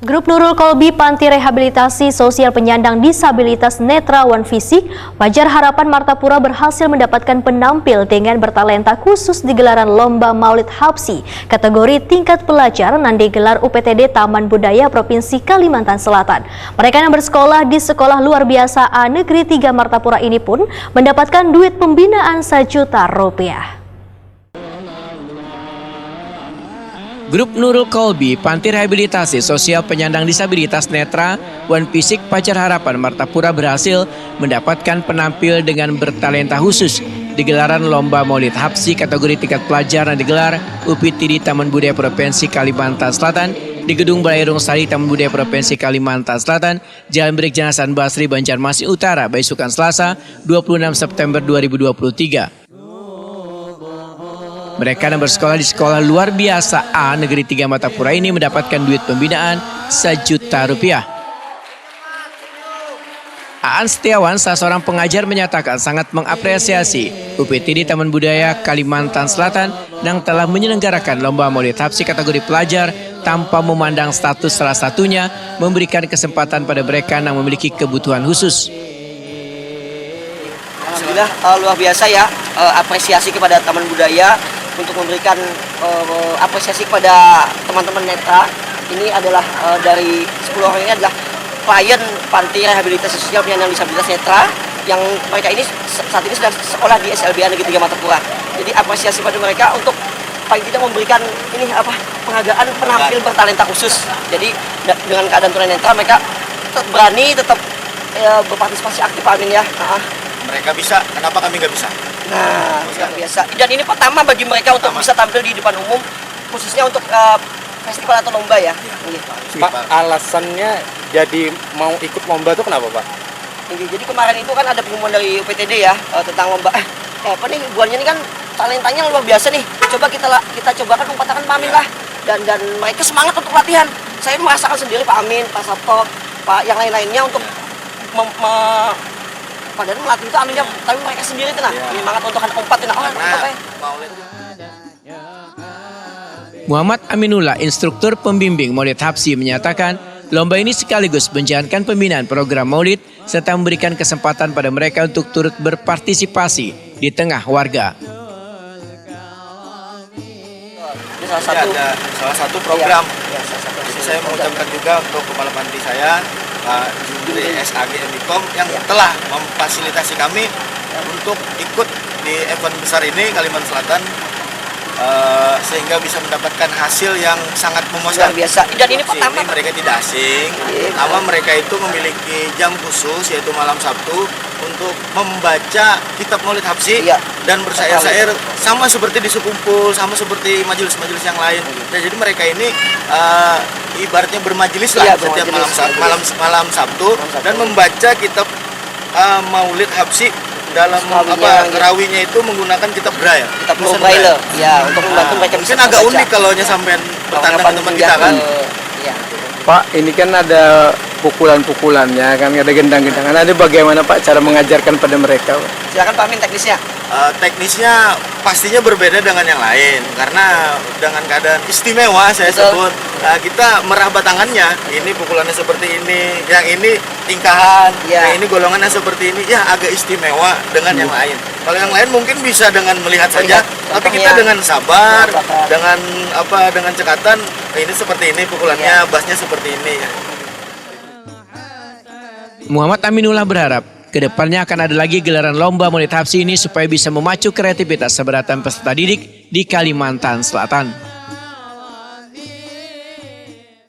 Grup Nurul Kolbi Panti Rehabilitasi Sosial Penyandang Disabilitas Netra One Fisik, Fajar Harapan Martapura berhasil mendapatkan penampil dengan bertalenta khusus di gelaran Lomba Maulid Habsyi kategori tingkat pelajar yang digelar UPTD Taman Budaya Provinsi Kalimantan Selatan. Mereka yang bersekolah di Sekolah Luar Biasa A Negeri 3 Martapura ini pun mendapatkan duit pembinaan Rp1.000.000. Grup Nurul Kolbi Panti Rehabilitasi Sosial Penyandang Disabilitas Netra One Fisik Fajar Harapan Martapura berhasil mendapatkan penampil dengan bertalenta khusus di gelaran Lomba Maulid Habsyi kategori tingkat pelajar yang digelar UPTD Taman Budaya Provinsi Kalimantan Selatan di Gedung Balai Rungsari Taman Budaya Provinsi Kalimantan Selatan, Jalan Brigjen Hasan Basri, Banjarmasin Utara, Baisukan Selasa, 26 September 2023. Mereka yang bersekolah di Sekolah Luar Biasa A Negeri 3 Martapura ini mendapatkan duit pembinaan Rp1.000.000. Aan Setiawan, salah seorang pengajar, menyatakan sangat mengapresiasi UPTD Taman Budaya Kalimantan Selatan yang telah menyelenggarakan Lomba Maulid Habsyi kategori pelajar tanpa memandang status, salah satunya memberikan kesempatan pada mereka yang memiliki kebutuhan khusus. Alhamdulillah luar biasa ya, apresiasi kepada Taman Budaya untuk memberikan apresiasi kepada teman-teman netra. Ini adalah dari 10 orang ini adalah klien Panti Rehabilitasi Sosial Penyandang Disabilitas Netra yang mereka ini saat ini sedang sekolah di SLBA Negeri 3 Martapura. Jadi apresiasi pada mereka untuk paling tidak memberikan ini penghargaan penampil bertalenta khusus. Jadi dengan keadaan tunanetra mereka tetap berani, tetap berpartisipasi aktif, Amin ya. Mereka bisa, kenapa kami nggak bisa? Nah, luar biasa. Dan ini pertama bagi mereka untuk bisa tampil di depan umum, khususnya untuk festival atau lomba ya. Pak, alasannya jadi mau ikut lomba itu kenapa, Pak? Jadi kemarin itu kan ada pengumuman dari UPTD ya tentang lomba. Apa nih buannya ini kan talentanya luar biasa nih. Coba kita cobakan umpatakan Pak Amin lah. Dan mereka semangat untuk latihan. Saya merasakan sendiri Pak Amin, Pak Sabto, Pak yang lain-lainnya untuk padahal melatih itu Aminnya, tapi mereka sendiri itu semangat untuk umpat Muhammad Aminullah, instruktur pembimbing Maulid Habsyi, menyatakan lomba ini sekaligus menjalankan pembinaan program Maulid serta memberikan kesempatan pada mereka untuk turut berpartisipasi di tengah warga. Ini salah satu program. Jadi saya mengucapkan juga untuk Kepala Panti saya, Pak Jumri SAG Emikom yang telah memfasilitasi kami untuk ikut di event besar ini Kalimantan Selatan, sehingga bisa mendapatkan hasil yang sangat memuaskan. Luar biasa. Dan ini pertama mereka tidak asing. Pertama mereka itu memiliki jam khusus yaitu malam Sabtu untuk membaca kitab Maulid Habsyi dan bersyair-syair sama seperti di Sekumpul, sama seperti majelis-majelis yang lain. Dan jadi mereka ini ibaratnya bermajelis lah setiap malam Sabtu dan membaca kitab Maulid Habsyi dalam rawinya itu menggunakan kitab Braille. Kitab Braille. Ya, untuk membantu mereka bisa mungkin agak unik kalau sampai bertanda teman kita kan. Pak, ini kan ada pukulan-pukulannya, kan ada gendang-gendangan. Ada bagaimana Pak cara mengajarkan pada mereka? Silakan Pak Amin teknisnya. Teknisnya pastinya berbeda dengan yang lain karena dengan keadaan istimewa saya sebut. Kita meraba tangannya, ini pukulannya seperti ini, yang ini tingkahan, yang ini golongannya seperti ini, ya agak istimewa dengan yang lain. Kalau yang lain mungkin bisa dengan melihat saja, tapi kita dengan sabar, dengan cekatan, ini seperti ini pukulannya, bassnya seperti ini. Muhammad Aminullah berharap kedepannya akan ada lagi gelaran Lomba Maulid Habsyi ini supaya bisa memacu kreativitas seberatan peserta didik di Kalimantan Selatan.